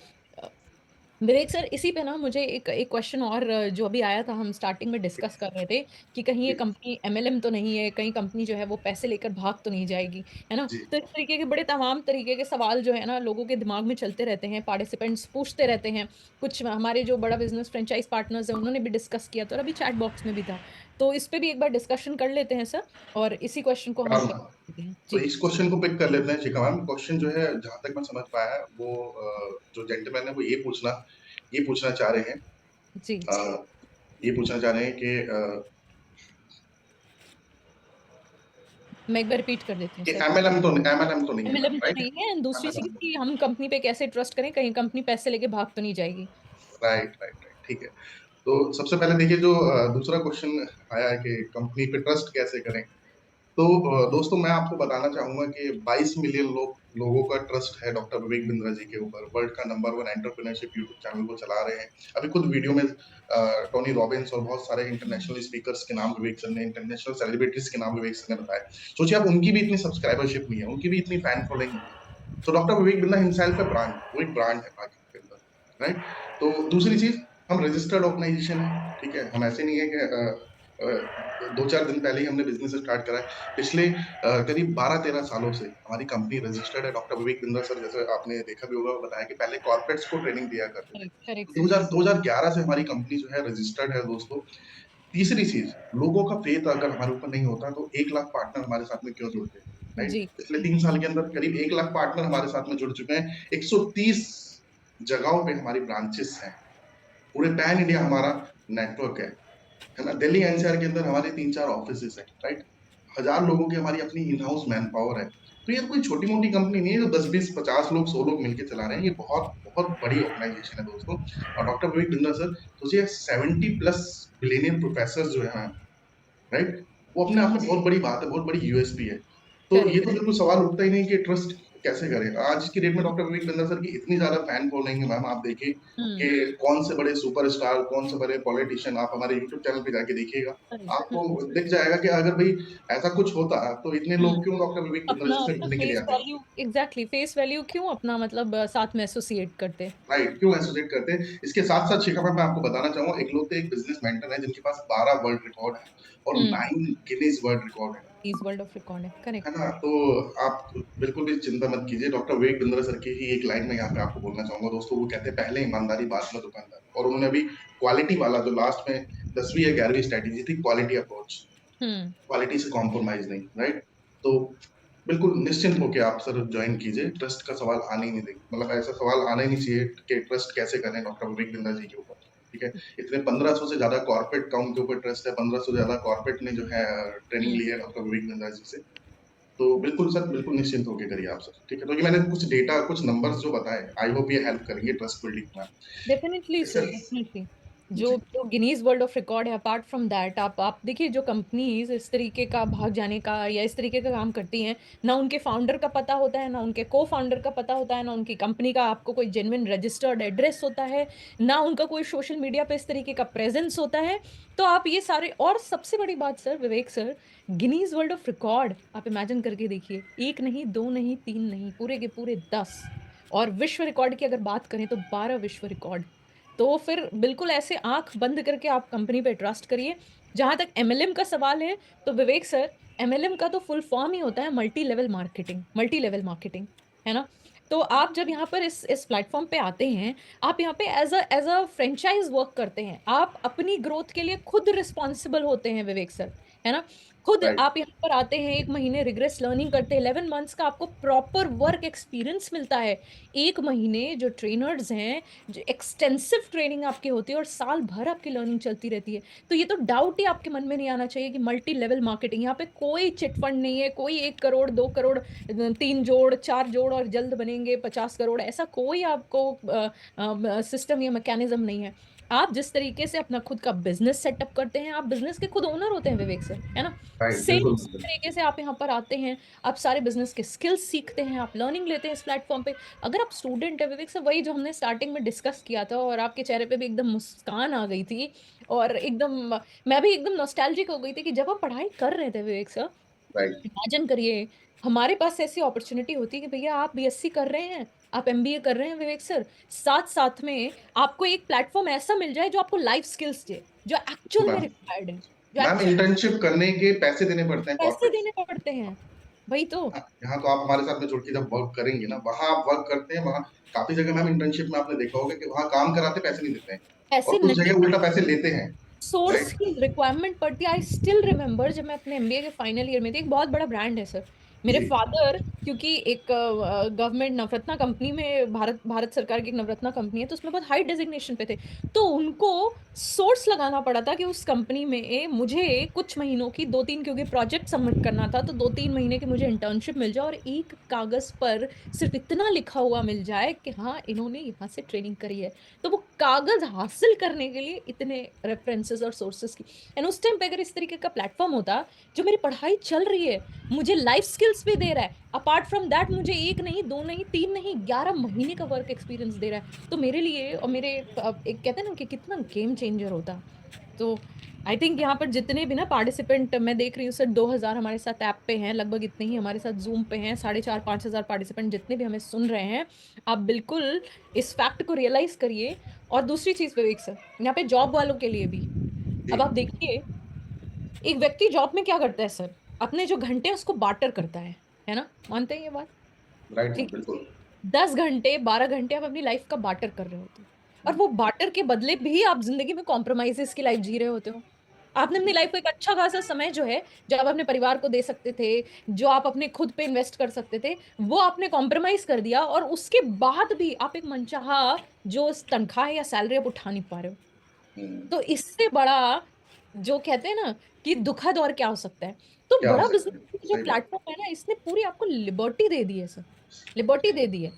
विवेक सर, इसी पे ना मुझे एक एक क्वेश्चन और जो अभी आया था, हम स्टार्टिंग में डिस्कस कर रहे थे कि कहीं ये जी, कंपनी एमएलएम तो नहीं है, कहीं कंपनी जो है वो पैसे लेकर भाग तो नहीं जाएगी, है ना? जी, तो इस तरीके के बड़े तमाम तरीके के सवाल जो है ना लोगों के दिमाग में चलते रहते हैं, पार्टिसिपेंट्स पूछते रहते हैं। कुछ हमारे जो बड़ा बिजनेस फ्रेंचाइज पार्टनर्स हैं उन्होंने भी डिस्कस किया था और अभी चैट बॉक्स में भी था। तो इस पे भी एक बार डिस्कशन कर लेते हैं सर, और इसी क्वेश्चन को हम हाँ, pick करते हैं तो जी। इस क्वेश्चन को पिक कर लेते हैं शिखा मैम। क्वेश्चन जो है जहां तक मैं समझ पाया है वो जो जेंटलमैन है वो ये पूछना चाह रहे हैं, जी ये पूछना चाह रहे हैं कि मैं एक बार रिपीट कर देती हूँ सर। एमएलएम तो नहीं है एमएलएम मैम, तो राइट? नहीं है, एंड दूसरी चीज एमएलएम, कि हम कंपनी पे कैसे ट्रस्ट करें, कहीं कंपनी पैसे लेके भाग तो नहीं जाएगी। राइट, राइट, राइट, ठीक है। तो सबसे पहले देखिए, जो दूसरा क्वेश्चन आया है कि कंपनी पे ट्रस्ट कैसे करें। तो दोस्तों मैं आपको बताना चाहूंगा कि 22 मिलियन लोगों का ट्रस्ट है डॉक्टर विवेक बिंद्रा जी के ऊपर। वर्ल्ड का नंबर 1 एंटरप्रेन्योरशिप यूट्यूब चैनल वो चला रहे हैं। अभी खुद वीडियो में टोनी रॉबिन्स और बहुत सारे इंटरनेशनल स्पीकर्स के नाम विवेक सर ने, इंटरनेशनल सेलिब्रिटीज के नाम विवेक सर ने बताए। सोचिए आप, उनकी भी इतनी सब्सक्राइबरशिप नहीं है, उनकी भी इतनी फैन फॉलोइंग नहीं है। तो डॉक्टर विवेक बिंद्रा हिमसेल्फ है ब्रांड, वो एक ब्रांड है मार्केट के अंदर। राइट? तो दूसरी चीज़, हम रजिस्टर्ड ऑर्गेनाइजेशन है, ठीक है? हम ऐसे नहीं है कि 2-4 दिन पहले ही हमने बिज़नेस स्टार्ट करा है। पिछले करीब 12-13 सालों से हमारी कंपनी रजिस्टर्ड है। डॉक्टर विवेक बिंद्रा सर, जैसे आपने देखा भी होगा, वो बताया कि पहले कॉर्पोरेट्स को ट्रेनिंग दिया करते थे। Correct, correct sir. 2011 से हमारी कंपनी जो है रजिस्टर्ड है दोस्तों। तीसरी चीज़, लोगों का फेथ अगर हमारे ऊपर नहीं होता तो 1 लाख पार्टनर हमारे साथ में क्यों जुड़ते? राइट? जी। पिछले 3 साल के अंदर करीब 1 लाख पार्टनर हमारे साथ में जुड़ चुके हैं। 130 जगहों पे हमारी ब्रांचेस हैं। पूरे पैन इंडिया हमारा नेटवर्क है ना? दिल्ली एनसीआर के अंदर हमारे 3-4 ऑफिसेज़ हैं, राइट? 1000 लोगों की हमारी अपनी इन हाउस मैन पावर है। तो ये कोई छोटी-मोटी कंपनी नहीं है जो 10-20, 50 लोग, 100 लोग मिलके चला रहे हैं। ये बहुत, बहुत बड़ी ऑर्गनाइज़ेशन है दोस्तों। और डॉक्टर विवेक बिंद्रा सर, सोचिए 70 प्लस बिलियनियर प्रोफेसर जो हैं, राइट? वो अपने आप में बहुत बड़ी बात है, बहुत बड़ी यूएसपी है। तो ये करेक्ट। तो बिल्कुल सवाल उठता ही नहीं कि ट्रस्ट कैसे करें? आज की डेट में डॉक्टर विवेक बिंद्रा सर की इतनी ज़्यादा फैन फॉलोइंग है मैम, आप देखिए हम्म। कि कौन से बड़े सुपरस्टार, कौन से बड़े पॉलिटिशियन, आप हमारे यूट्यूब चैनल पे जाके देखिएगा, करेक्ट। आपको दिख जाएगा कि अगर भई ऐसा कुछ होता तो इतने हम्म। लोग क्यों डॉक्टर विवेक बिंद्रा अपना जी से अपना मिलने के लिए फेस आते? वैल्यू, एग्जैक्टली फेस वैल्यू क्यों अपना मतलब साथ में एसोसिएट करते। राइट, क्यों एसोसिएट करते हैं? इसके साथ-साथ शिखा मैम, मैं आपको बताना चाहूँगा, इकलौते एक बिज़नेस मेंटर हैं जिनके पास 12 वर्ल्ड रिकॉर्ड है और हम्म। 9 गिनीज़ वर्ल्ड रिकॉर्ड है। इस वर्ल्ड ऑफ रिकॉर्ड है, है करेक्ट। ना? तो आप बिल्कुल भी चिंता मत कीजिए। डॉक्टर विवेक बिंद्रा सर की ही एक लाइन मैं यहाँ पे आपको बोलना चाहूँगा दोस्तों। वो कहते हैं, पहले ईमानदारी, बाद में दुकानदारी। और उन्होंने अभी क्वालिटी वाला जो लास्ट में 10वीं या 11वीं स्ट्रैटेजी थी, क्वालिटी अप्रोच। हम्म। क्वालिटी से कॉम्प्रोमाइज़ नहीं, राइट? तो बिल्कुल निश्चिंत होके आप सर जॉइन कीजिए। ट्रस्ट का सवाल आने ही नहीं देंगे। मतलब ऐसा सवाल आना ही नहीं चाहिए कि ट्रस्ट कैसे करें डॉक्टर विवेक बिंद्रा जी के ऊपर, ठीक है? इतने 1500 से ज़्यादा कॉर्पोरेट का उनके ऊपर ट्रस्ट है। 1500 से ज़्यादा कॉर्पोरेट ने जो है ट्रेनिंग हम्म। ली है डॉक्टर विवेक बिंद्रा जी से। तो बिल्कुल सर, बिल्कुल निश्चिंत होके करिए आप सर, ठीक है? तो ये मैंने कुछ डेटा, कुछ नंबर्स जो बताए, आई होप ये हेल्प करेंगे ट्रस्ट बिल्डिंग में। डेफिनेटली सर, अच्छा, डेफिनेटली। जो जी, जो गिनीज वर्ल्ड ऑफ रिकॉर्ड है, अपार्ट फ्रॉम दैट आप देखिए, जो कंपनीज इस तरीके का भाग जाने का या इस तरीके का काम करती हैं, ना उनके फाउंडर का पता होता है, ना उनके को फाउंडर का पता होता है, ना उनकी कंपनी का आपको कोई जेन्युइन रजिस्टर्ड एड्रेस होता है, ना उनका कोई सोशल मीडिया पे इस तरीके का प्रेजेंस होता है। तो आप ये सारे, और सबसे बड़ी बात sir, Vivek sir, Guinness world of record आप इमेजिन करके देखिए, एक नहीं, दो नहीं, तीन नहीं, पूरे के पूरे 10। और विश्व रिकॉर्ड की अगर बात करें तो 12 विश्व रिकॉर्ड। तो फिर बिल्कुल ऐसे आंख बंद करके आप कंपनी पे ट्रस्ट करिए। जहां तक एमएलएम का सवाल है, तो विवेक सर, एमएलएम का तो फुल फॉर्म ही होता है multi level marketing, multi level marketing, है ना? तो आप जब यहाँ पर इस प्लेटफॉर्म पे आते हैं, आप यहाँ पे एज अ फ्रेंचाइज वर्क करते हैं, आप अपनी ग्रोथ के लिए खुद रिस्पॉन्सिबल होते हैं विवेक सर, है ना? खुद राइट, आप यहाँ पर आते हैं, 1 महीने रिग्रेस लर्निंग करते हैं, 11 मंथ्स का आपको प्रॉपर वर्क एक्सपीरियंस मिलता है। 1 महीने जो ट्रेनर्स हैं, जो एक्सटेंसिव ट्रेनिंग आपकी होती है, और साल भर आपकी लर्निंग चलती रहती है। तो ये तो डाउट ही आपके मन में नहीं आना चाहिए कि मल्टी लेवल मार्केटिंग, यहाँ पे कोई चिट फंड नहीं है, कोई 1 करोड़, 2 करोड़, 3 जोड़, 4 जोड़ और जल्द बनेंगे 50 करोड़, ऐसा कोई आपको सिस्टम या मैकेनिज्म नहीं है। आप जिस तरीके से अपना खुद का बिजनेस सेटअप करते हैं, आप बिजनेस के खुद ओनर होते हैं विवेक सर, है ना? राइट, सेम बिल्कुल, उसी बिल्कुल। तरीके से आप यहाँ पर आते हैं, आप सारे बिजनेस के स्किल्स सीखते हैं, आप लर्निंग लेते हैं इस प्लेटफॉर्म पे। अगर आप स्टूडेंट है विवेक सर, वही जो हमने स्टार्टिंग में डिस्कस किया था, और आपके चेहरे पे भी एकदम मुस्कान आ गई थी, और एकदम मैं भी एकदम नॉस्टैल्जिक हो गई थी कि जब हम पढ़ाई कर रहे थे विवेक सर, राइट, इमेजिन करिए, हमारे पास ऐसी अपॉर्चुनिटी होती कि भैया आप बीएससी कर रहे हैं, आप एमबीए कर रहे हैं विवेक सर, साथ साथ में आपको एक प्लेटफॉर्म ऐसा मिल जाए जो आपको लाइफ स्किल्स दे, जो एक्चुअल में मैम। रिक्वायर्ड है, जो मैम, एक्चुअल इंटर्नशिप करने के पैसे देने पड़ते हैं पैसे कॉर्पोरेट्स देने पड़ते हैं। वही तो। को। यहाँ तो आप हमारे साथ में जुड़ के जब वर्क करेंगे ना, वहाँ आप वर्क करते हैं, वहाँ काफ़ी जगह मैम इंटर्नशिप में आपने देखा होगा कि वहाँ काम कराते पैसे नहीं देते हैं और ऐसे कुछ नहीं, जगह उल्टा पैसे लेते हैं, सोर्स राइट? की रिक्वायरमेंट पड़ती है। आई स्टिल रिमेम्बर, जब मैं अपने एमबीए के फाइनल ईयर में थी, एक बहुत बड़ा ब्रांड है सर, मेरे जी, फादर, क्योंकि एक गवर्नमेंट नवरत्ना कंपनी में, भारत भारत सरकार की एक नवरत्ना कंपनी है, तो उसमें बहुत हाई डेजिग्नेशन पे थे। तो उनको सोर्स लगाना पड़ा था कि उस कंपनी में मुझे कुछ महीनों की, 2-3, क्योंकि प्रोजेक्ट सबमिट करना था, तो 2-3 महीने की मुझे इंटर्नशिप मिल जाए, और एक कागज पर सिर्फ इतना लिखा हुआ मिल जाए कि हाँ, इन्होंने यहाँ से ट्रेनिंग करी है। तो वो कागज हासिल करने के लिए इतने रेफरेंसेस और सोर्सेस की, एंड उस टाइम पे अगर इस तरीके का प्लेटफॉर्म होता, जो मेरी पढ़ाई चल रही है, मुझे लाइफ स्किल्स भी दे रहा है, अपार्ट फ्रॉम दैट मुझे एक नहीं, दो नहीं, तीन नहीं, 11 महीने का वर्क एक्सपीरियंस दे रहा है, तो मेरे लिए, और मेरे एक कहते हैं ना कि कितना गेम चेंजर होता। तो आई थिंक यहाँ पर जितने भी ना पार्टिसिपेंट मैं देख रही हूँ सर, 2000 हमारे साथ ऐप पे हैं, लगभग इतने ही हमारे साथ जूम पे हैं, 4,500-5,000 पार्टिसिपेंट जितने भी हमें सुन रहे हैं। आप बिल्कुल इस फैक्ट को रियलाइज करिए। और दूसरी चीज विवेक सर, यहाँ पे जॉब वालों के लिए भी, जी, अब आप देखिए, एक व्यक्ति जॉब में क्या करता है सर, अपने जो घंटे हैं उसको बार्टर करता है ना, मानते हैं ये बात? राइट मैम, ठीक बिल्कुल। है, 10 घंटे 12 घंटे आप अपनी लाइफ का बार्टर कर रहे होते हो, और वो बार्टर के बदले भी आप जिंदगी में कॉम्प्रोमाइजेस की लाइफ जी रहे होते हो। आपने अपनी लाइफ को एक अच्छा खासा समय जो है, जो आप अपने परिवार को दे सकते थे, जो आप अपने खुद पे इन्वेस्ट कर सकते थे, वो आपने कॉम्प्रोमाइज कर दिया, और उसके बाद भी आप एक मनचाहा जो तनख्वाह या सैलरी आप उठा नहीं पा रहे हो। हम्म, तो इससे बड़ा जो कहते हैं ना कि दुखद और क्या हो सकता है। तो क्या हो बड़ा सकता है, बिजनेस जो सही बात। प्लेटफॉर्म है ना, इसने पूरी आपको लिबर्टी दे दी है सर, लिबर्टी दे दी है।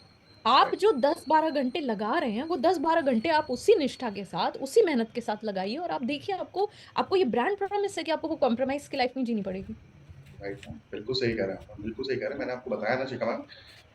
आप राइट। जो 10-12 घंटे लगा रहे हैं, वो 10-12 घंटे आप उसी निष्ठा के साथ, उसी मेहनत के साथ लगाइए, और आप देखिए, आपको आपको ये ब्रांड प्रॉमिस है कि आपको कॉम्प्रोमाइज की लाइफ नहीं जीनी पड़ेगी। राइट मैम, बिल्कुल सही कह रहे हैं आप, बिल्कुल सही कह रहे हैं। मैंने आपको बताया ना शिखा मैम,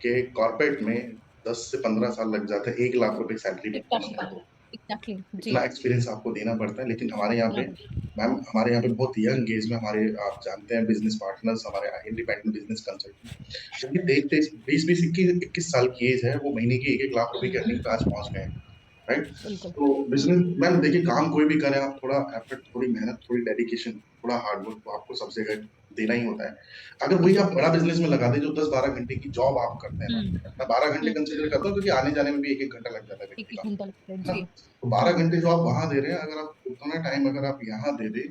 कि कॉर्पोरेट में 10 से 15 साल लग जाते हैं 1 लाख रुपए सैलरी पे पहुँचने एग्जैक्टली, को। एग्जैक्टली जी। इतना एक्सपीरियंस आपको देना पड़ता है, लेकिन हमारे यहाँ पे ना, मैम, हमारे यहाँ पे बहुत यंग एज में हमारे, आप जानते हैं, बिजनेस पार्टनर्स, हमारे इंडिपेंडेंट बिजनेस कंसल्टेंट, उनकी 23 20 21 21 साल की एज है, वो महीने की 1 1 लाख रुपए की अर्निंग पे आज पहुंच गए हैं। राइट। बिल्कुल। तो हम्म। बिजनेस मैम देखिए, काम कोई भी करें आप, थोड़ा एफर्ट, थोड़ी मेहनत, थोड़ी डेडिकेशन, थोड़ा हार्ड वर्क तो आपको सब जगह देना ही होता है। अगर वही बिल्कुल। आप बड़ा बिजनेस में लगा दें, जो 10 12 घंटे की जॉब आप करते हैं ना, हम्म। मैं 12 घंटे हम्म। कंसिडर करता हूँ, क्योंकि आने जाने में भी 1 1 घंटा लग जाता है एक व्यक्ति एक का, घंटा लगता है है ना। जी। तो 12 घंटे जो आप हम्म। वहां दे रहे हैं, अगर आप उतना टाइम अगर आप यहाँ दे दें,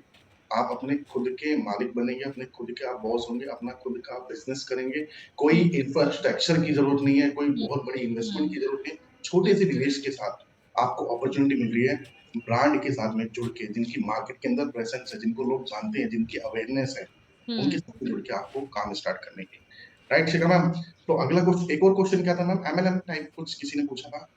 आप अपने खुद के मालिक बनेंगे, अपने खुद के आप बॉस होंगे, अपना खुद का बिजनेस करेंगे। कोई हम्म। इंफ्रास्ट्रक्चर की जरूरत नहीं है, कोई हम्म। बहुत बड़ी इन्वेस्टमेंट हम्म। की जरूरत नहीं है। छोटे से निवेश के साथ आपको अपॉर्चुनिटी मिल रही है, ब्रांड के साथ में जुड़ के, जिनकी मार्केट के अंदर प्रेजेंस है, जिनको लोग जानते हैं, जिनकी अवेयरनेस है, उनके हम्म। साथ जुड़ के आपको काम स्टार्ट करने की। राइट शिखा मैम। तो अगला क्वेश्चन, एक और क्वेश्चन क्या था मैम, एमएलएम टाइप कुछ किसी ने पूछा था।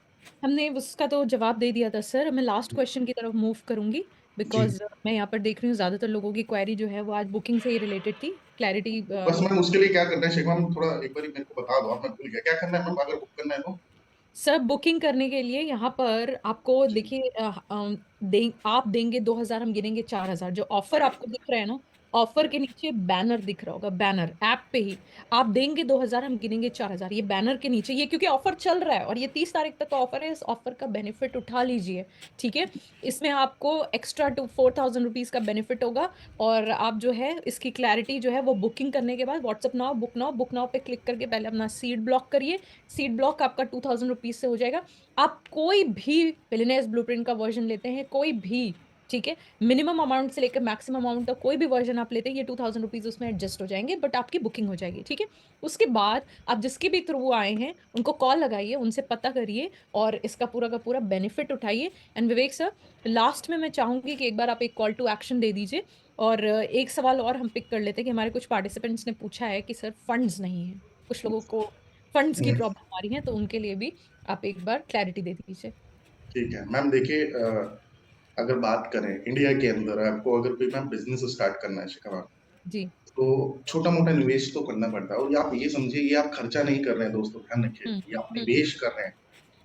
हमने उसका तो जवाब दे दिया था सर। मैं लास्ट क्वेश्चन की तरफ मूव करूंगी, जी, बिकॉज मैं यहाँ पर देख रही हूँ ज्यादातर लोगों की क्वेरी जो है वो आज बुकिंग से ही रिलेटेड थी, क्लैरिटी बस जो। मैम उसके लिए क्या करना है शिखा मैम, थोड़ा एक बार मेरे को बता दो आप, मैं भूल गया क्या करना है मैम, अगर बुक करना है तो। सर बुकिंग करने के लिए यहाँ पर आपको जी, देखिए, आप देंगे 2,000, हम गिनेंगे 4,000, जो ऑफर राइट, आपको दिख रहा है ना, ऑफर के राइट। नीचे बैनर दिख रहा होगा, बैनर ऐप पे ही। आप देंगे 2,000, हम गिनेंगे 4,000, ये बैनर के नीचे, ये क्योंकि ऑफर चल रहा है और ये 30 तारीख तक का ऑफर है, इस ऑफर का बेनिफिट उठा लीजिए। ठीक है। इसमें आपको एक्स्ट्रा 4,000 रुपीज का बेनिफिट होगा। और आप जो है इसकी क्लैरिटी जो है वो बुकिंग करने के बाद WhatsApp now, book now, book now पे क्लिक करके पहले अपना सीट ब्लॉक करिए। सीट ब्लॉक आपका 2,000 रुपीज से हो जाएगा। आप कोई भी बिलियनेयर्स ब्लूप्रिंट का वर्जन लेते हैं, कोई भी, ठीक है, मिनिमम अमाउंट से लेकर मैक्सिमम अमाउंट तक कोई भी वर्जन आप लेते हैं, ये 2,000 रुपीज उसमें एडजस्ट हो जाएंगे, बट आपकी बुकिंग हो जाएगी। ठीक है। उसके बाद आप जिसके भी थ्रू आए हैं उनको कॉल लगाइए, उनसे पता करिए, और इसका पूरा का पूरा बेनिफिट उठाइए। एंड विवेक सर, लास्ट में मैं चाहूंगी कि एक बार आप एक कॉल टू एक्शन दे दीजिए। और एक सवाल और हम पिक कर लेते हैं कि हमारे कुछ पार्टिसिपेंट्स ने पूछा है कि सर फंड्स नहीं है, कुछ लोगों को फंड्स की हम्म, प्रॉब्लम आ रही है, तो उनके लिए भी आप एक बार क्लैरिटी दे दीजिए। ठीक है मैम। देखिए, अगर बात करें इंडिया के अंदर, आपको अगर कोई मैम बिजनेस स्टार्ट करना है शिखा मैम, जी। तो छोटा मोटा निवेश तो करना पड़ता है। और ये आप ये समझिए, ये आप खर्चा नहीं कर रहे हैं दोस्तों, ध्यान रखिए, हम्म। ये आप हम्म। निवेश कर रहे हैं।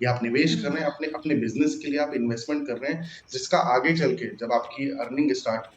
ये आप निवेश कर हम्म। रहे हैं अपने अपने बिजनेस के लिए, आप इन्वेस्टमेंट कर रहे हैं, जिसका आगे चल के जब आपकी अर्निंग स्टार्ट होगी,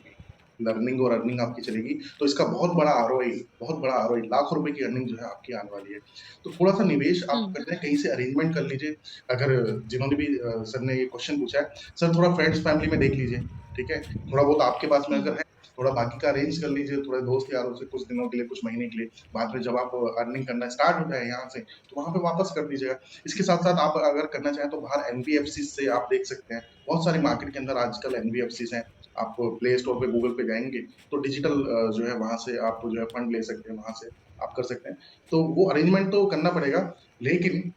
लर्निंग और अर्निंग आपकी चलेगी, तो इसका बहुत बड़ा आरओआई, बहुत बड़ा आरओआई, लाखों रुपए की अर्निंग जो है आपकी आने वाली है। तो थोड़ा सा निवेश आप हम्म। कर रहे हैं, कहीं से अरेंजमेंट कर लीजिए। अगर जिन्होंने भी सर ने ये क्वेश्चन पूछा है, सर थोड़ा फ्रेंड्स फैमिली में देख लीजिए, ठीक है, थोड़ा बहुत आपके पास में हम्म। अगर है, थोड़ा बाकी का अरेंज कर लीजिए, थोड़े दोस्त यारों से कुछ दिनों के लिए, कुछ महीने के लिए। बाद में जब आप अर्निंग करना स्टार्ट हो जाए यहाँ से, तो वहां पे वापस कर दीजिएगा। इसके साथ साथ आप अगर करना चाहें तो बाहर एनबीएफसी से आप देख सकते हैं, बहुत सारी मार्केट के अंदर आजकल एनबीएफसी हैं। आप प्ले स्टोर पे, गूगल पे जाएंगे, तो डिजिटल जो है वहां से आप जो है फंड ले सकते हैं, वहां से आप कर सकते हैं। तो वो अरेंजमेंट तो करना पड़ेगा, लेकिन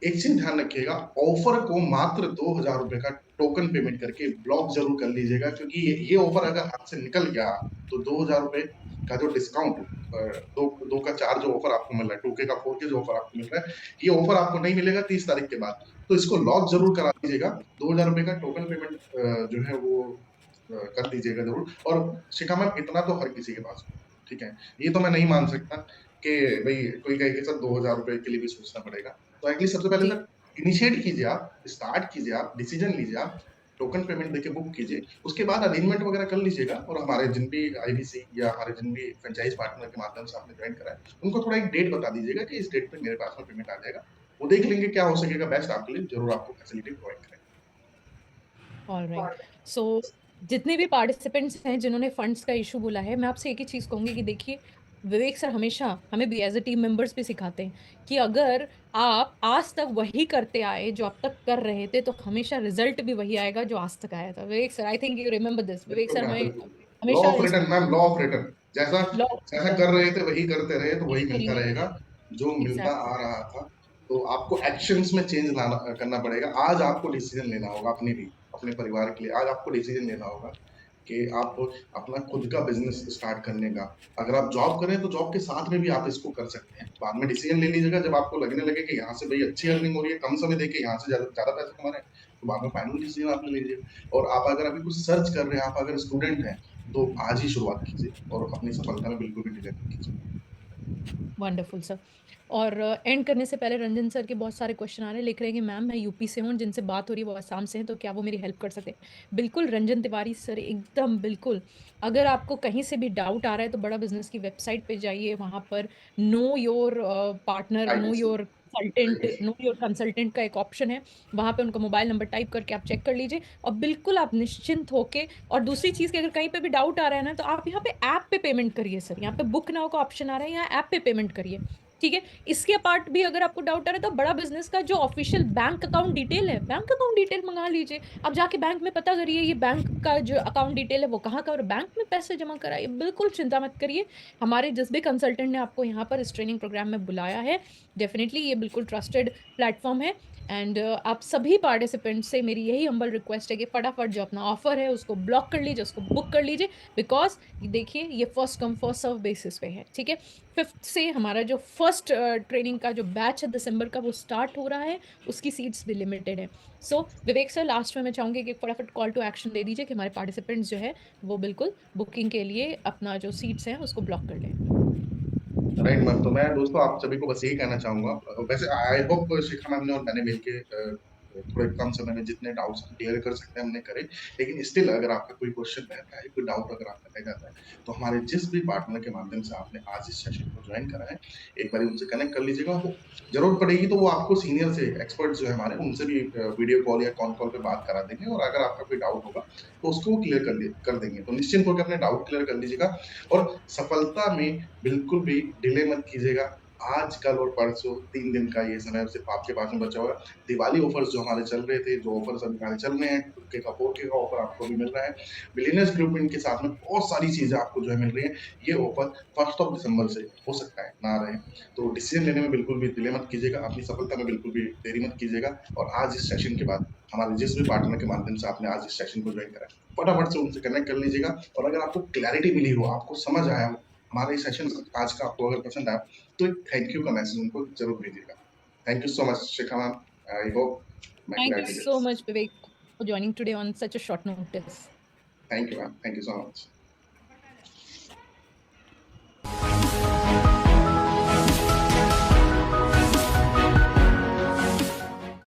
एक चीज ध्यान रखिएगा, ऑफर को मात्र 2,000 रुपए का टोकन पेमेंट करके ब्लॉक जरूर कर लीजिएगा, क्योंकि ये ऑफर अगर हाथ से निकल गया, तो 2,000 रुपए का जो डिस्काउंट, दो दो का चार जो ऑफर आपको मिल रहा है, 2K का 4K जो ऑफर आपको मिल रहा है, ये ऑफर आपको नहीं मिलेगा 30 तारीख के बाद। तो इसको लॉक जरूर करा दीजिएगा। 2,000 रुपए का टोकन पेमेंट जो है वो कर दीजिएगा जरूर। और शिखा मैम, इतना तो हर किसी के पास हो, ठीक है, ये तो मैं नहीं मान सकता कि भाई कोई कहे कि सर 2,000 रुपए के लिए भी सोचना पड़ेगा। तो एटलीस्ट सबसे पहले जी। सर इनिशिएट कीजिए, आप स्टार्ट कीजिए, आप डिसीजन लीजिए, आप टोकन पेमेंट देके बुक कीजिए, उसके बाद अरेंजमेंट वगैरह कर लीजिएगा और हमारे जिन भी आईवीसी या हमारे जिन भी फ्रेंचाइज पार्टनर के माध्यम से आपने ज्वाइन करा है, उनको थोड़ा एक डेट बता दीजिएगा कि इस डेट पे मेरे पास में पेमेंट आ जाएगा। वो देख लेंगे क्या हो सकेगा बेस्ट आपके लिए, ज़रूर आपको फैसिलिटी प्रोवाइड करेंगे। ऑलराइट। सो जितने भी पार्टिसिपेंट्स हैं जिन्होंने फंड्स का इशू बोला है, मैं आपसे एक ही चीज़ कहूँगी कि देखिए, विवेक सर हमेशा हमें भी एज़ अ टीम मेंबर्स भी सिखाते हैं कि अगर आप आज तक वही करते आए जो आप तक कर रहे थे, तो हमेशा रिज़ल्ट भी वही आएगा जो आज तक आया था। Vivek sir, I think you remember this. Vivek बिल्कुल सर मैम, हमें बिल्कुल। लॉ हमेशा ऑफ इस return ma'am, law of return. जैसा लॉ जैसा कर रहे थे वही करते रहे तो वही वही मिलता करेंगे। रहेगा, जो मिलता एग्ज़ैक्टली। आ रहा था। तो आपको एक्शंस में चेंज लाना करना पड़ेगा। आज आपको डिसीजन लेना होगा अपने लिए, अपने परिवार के लिए। आज आपको डिसीजन लेना होगा कि आप अपना खुद का बिज़नेस स्टार्ट करने का। अगर आप जॉब कर रहे हैं तो जॉब के साथ में भी आप इसको कर सकते हैं। बाद में डिसीजन ले लीजिएगा जब आपको लगने लगे कि यहाँ से भई अच्छी अर्निंग हो रही है, कम समय देके यहाँ से ज़्यादा ज़्यादा पैसे कमा रहे हैं, तो बाद में फाइनल डिसीजन आप ले लीजिए। और आप अगर अभी कुछ सर्च कर रहे हैं, आप अगर स्टूडेंट हैं, तो आज ही शुरुआत कीजिए और अपनी सफलता में बिल्कुल भी डिले मत कीजिए। Wonderful sir. और एंड करने से पहले रंजन सर के बहुत सारे क्वेश्चन आ रहे हैं, लिख रहे हैं कि मैम मैं यूपी से हूँ, जिनसे बात हो रही है वो आसाम से हैं, तो क्या वो मेरी हेल्प कर सकते हैं? बिल्कुल रंजन तिवारी सर, एकदम बिल्कुल। अगर आपको कहीं से भी डाउट आ रहा है तो बड़ा बिजनेस की वेबसाइट पे जाइए, वहाँ पर know your partner, right, right. Know your consultant का एक ऑप्शन है। वहाँ पे उनका मोबाइल नंबर टाइप करके आप चेक कर लीजिए, और बिल्कुल आप निश्चिंत होके। और दूसरी चीज़ कि अगर कहीं पे भी डाउट आ रहा है ना, तो आप यहाँ पे ऐप पे पेमेंट करिए सर। यहाँ पे बुक नाउ का ऑप्शन आ रहा है, यहाँ ऐप पे पेमेंट करिए। ठीक है। इसके अपार्ट भी अगर आपको डाउट आ रहा है तो बड़ा बिजनेस का जो ऑफिशियल बैंक अकाउंट डिटेल है, बैंक अकाउंट डिटेल मंगा लीजिए। आप जाके बैंक में पता करिए ये बैंक का जो अकाउंट डिटेल है वो कहाँ का, और बैंक में पैसे जमा कराइए। बिल्कुल चिंता मत करिए। हमारे जिस भी कंसल्टेंट ने आपको यहाँ पर इस ट्रेनिंग प्रोग्राम में बुलाया है, डेफिनेटली ये बिल्कुल ट्रस्टेड प्लेटफॉर्म है। एंड आप सभी पार्टिसिपेंट से मेरी यही हम्बल रिक्वेस्ट है कि फटाफट जो अपना ऑफर है उसको ब्लॉक कर लीजिए, उसको बुक कर लीजिए। बिकॉज देखिए, ये first come first serve basis पे है। ठीक है। 5th से हमारा जो फर्स्ट ट्रेनिंग का जो बैच है दिसंबर का, वो स्टार्ट हो रहा है। उसकी सीट्स भी लिमिटेड है। सो विवेक सर, लास्ट में मैं चाहूंगी कि फटाफट कॉल टू एक्शन दे दीजिए कि हमारे पार्टिसिपेंट्स जो है वो बिल्कुल बुकिंग के लिए अपना जो सीट्स हैं उसको ब्लॉक कर लें। राइट मैम, तो मैं दोस्तों आप सभी को बस यही कहना चाहूंगा। वैसे आई होप शिखा मैम ने और मैंने मिलके थोड़े कम समय में जितने डाउट्स हम क्लियर कर सकते हैं हमने करे। लेकिन स्टिल अगर आपका कोई क्वेश्चन रहता है, कोई डाउट अगर आपका रह जाता है, तो हमारे जिस भी पार्टनर के माध्यम से आपने आज इस सेशन को ज्वाइन करा है, एक बार उनसे कनेक्ट कर लीजिएगा। वो जरूरत पड़ेगी तो वो आपको सीनियर से एक्सपर्ट जो है हमारे, उनसे भी वीडियो कॉल या कॉन कॉल पे बात करा देंगे। और अगर आपका कोई डाउट होगा तो उसको वो क्लियर कर देंगे। तो निश्चिंत होकर अपने डाउट क्लियर कर लीजिएगा। और सफलता में बिल्कुल भी डिले मत कीजिएगा। आज, कल और परसों 3 दिन का ये समय सिर्फ आपके पास में बचा हुआ है। दिवाली ऑफर्स जो हमारे चल रहे थे, जो ऑफर्स अभी हमारे चल रहे हैं, 2K का 4K का ऑफर आपको भी मिल रहा है। बिलियनर्स ब्लूप्रिंट के साथ में बहुत सारी चीजें आपको जो है मिल रही है। ये ऑफर 1st ऑफ दिसंबर से हो सकता है ना रहे। तो डिसीजन लेने में बिल्कुल भी डिले मत कीजिएगा, अपनी सफलता में बिल्कुल भी देरी मत कीजिएगा। और आज इस सेशन के बाद हमारे जिस भी पार्टनर के माध्यम से आपने आज इस सेशन को ज्वाइन करा, फटाफट से उनसे कनेक्ट कर लीजिएगा। और अगर आपको क्लैरिटी मिली हो, आपको समझ आया हो, हमारा ये सेशन आज का आपको अगर पसंद आया, तो एक थैंक यू का मैसेज उनको जरूर भेजिएगा। Thank you so much Shikha ma'am. I hope मैं थैंक यू क्लैरिटी दे सो पाया। Much Vivek for joining today on such a short notice. Thank you ma'am, thank you so much.